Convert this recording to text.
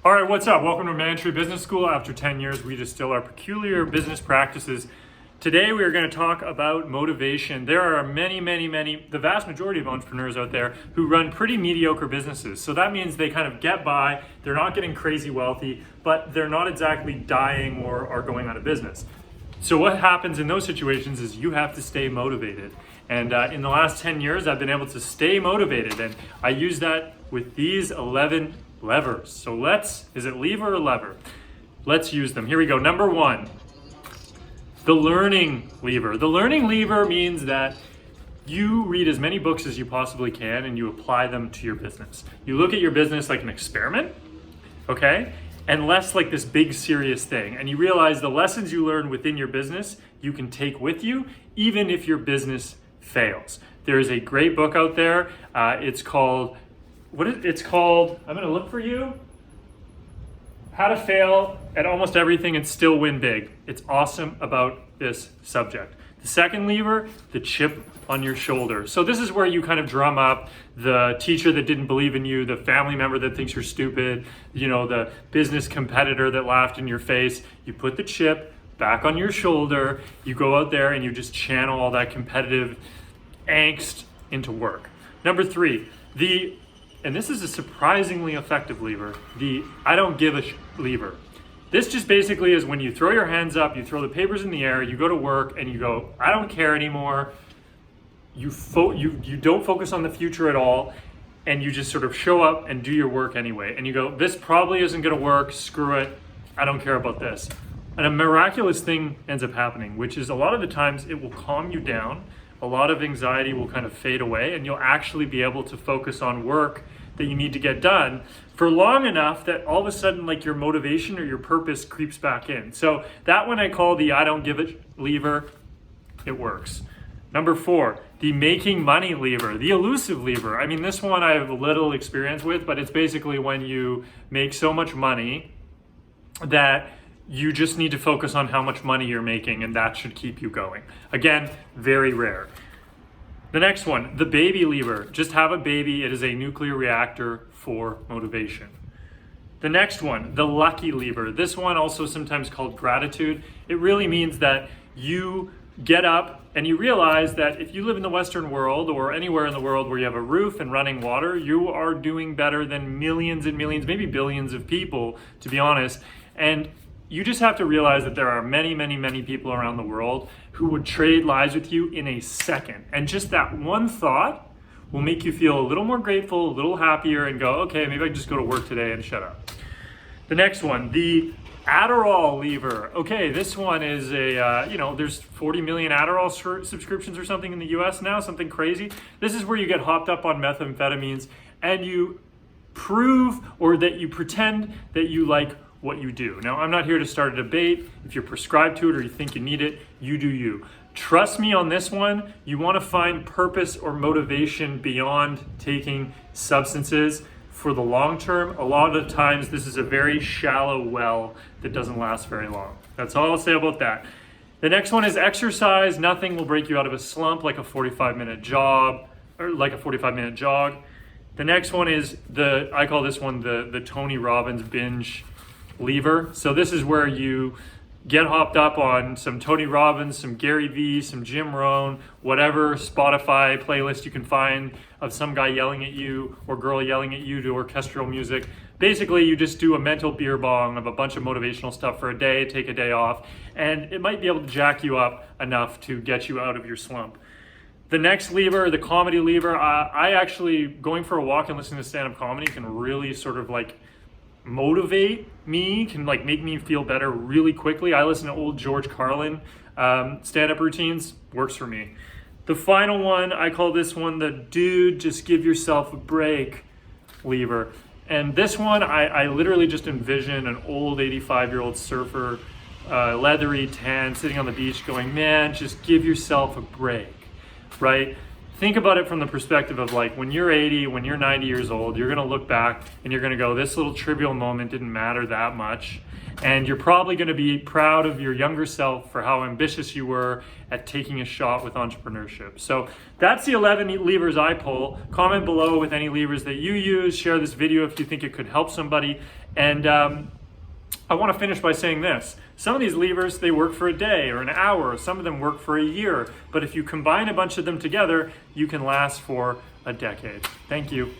All right, what's up? Welcome to Mantry Business School. After 10 years, we distill our peculiar business practices. Today, we are going to talk about motivation. There are many, the vast majority of entrepreneurs out there who run pretty mediocre businesses. So that means they kind of get by, they're not getting crazy wealthy, but they're not exactly dying or are going out of business. So what happens in those situations is you have to stay motivated. And in the last 10 years, I've been able to stay motivated. And I use that with these 11 levers. So is it lever or lever? Let's use them. Here we go. Number one, the learning lever. The learning lever means that you read as many books as you possibly can and you apply them to your business. You look at your business like an experiment, okay? And less like this big serious thing. And you realize the lessons you learn within your business, you can take with you, even if your business fails. There is a great book out there. It's called, I'm gonna look for you. How to Fail at Almost Everything and Still Win Big. It's awesome about this subject. The second lever, the chip on your shoulder. So this is where you kind of drum up the teacher that didn't believe in you, the family member that thinks you're stupid, the business competitor that laughed in your face. You put the chip back on your shoulder, you go out there and you just channel all that competitive angst into work. Number three, and this is a surprisingly effective lever, the I don't give a lever. This just basically is when you throw your hands up, you throw the papers in the air, you go to work and you go, I don't care anymore. You don't focus on the future at all, and you just sort of show up and do your work anyway. And you go, this probably isn't gonna work, screw it, I don't care about this. And a miraculous thing ends up happening, which is a lot of the times it will calm you down, a lot of anxiety will kind of fade away, and you'll actually be able to focus on work that you need to get done for long enough that all of a sudden like your motivation or your purpose creeps back in. So that one I call the I don't give a lever. It works. Number four, the making money lever, the elusive lever. I mean, this one I have little experience with, but it's basically when you make so much money that you just need to focus on how much money you're making, and that should keep you going. Again, very rare. The next one, the baby lever. Just have a baby. It is a nuclear reactor for motivation. The next one, the lucky lever. This one also sometimes called gratitude. It really means that you get up and you realize that if you live in the Western world or anywhere in the world where you have a roof and running water, you are doing better than millions and millions, maybe billions of people, to be honest. And you just have to realize that there are many people around the world who would trade lives with you in a second. And just that one thought will make you feel a little more grateful, a little happier, and go, okay, maybe I can just go to work today and shut up. The next one, the Adderall lever. Okay, this one is there's 40 million Adderall subscriptions or something in the US now, something crazy. This is where you get hopped up on methamphetamines and you prove or that you pretend that you like what you do. Now, I'm not here to start a debate. If you're prescribed to it or you think you need it, you do you. Trust me on this one. You want to find purpose or motivation beyond taking substances for the long term. A lot of times, this is a very shallow well that doesn't last very long. That's all I'll say about that. The next one is exercise. Nothing will break you out of a slump like a 45-minute jog. The next one is I call this one the Tony Robbins binge lever. So this is where you get hopped up on some Tony Robbins, some Gary Vee, some Jim Rohn, whatever Spotify playlist you can find of some guy yelling at you or girl yelling at you to orchestral music. Basically, you just do a mental beer bong of a bunch of motivational stuff for a day, take a day off, and it might be able to jack you up enough to get you out of your slump. The next lever, the comedy lever, I actually, going for a walk and listening to stand-up comedy can really sort of like motivate me, can like make me feel better really quickly. I listen to old George Carlin stand-up routines, works for me. The final one, I call this one the dude, just give yourself a break lever. And this one, I literally just envision an old 85-year-old surfer, leathery tan, sitting on the beach going, man, just give yourself a break, right? think about it from the perspective of like when you're 80, when you're 90 years old, you're going to look back and you're going to go, this little trivial moment didn't matter that much. And you're probably going to be proud of your younger self for how ambitious you were at taking a shot with entrepreneurship. So that's the 11 levers I pull. Comment below with any levers that you use. Share this video if you think it could help somebody. And I want to finish by saying this. Some of these levers, they work for a day or an hour. Some of them work for a year. But if you combine a bunch of them together, you can last for a decade. Thank you.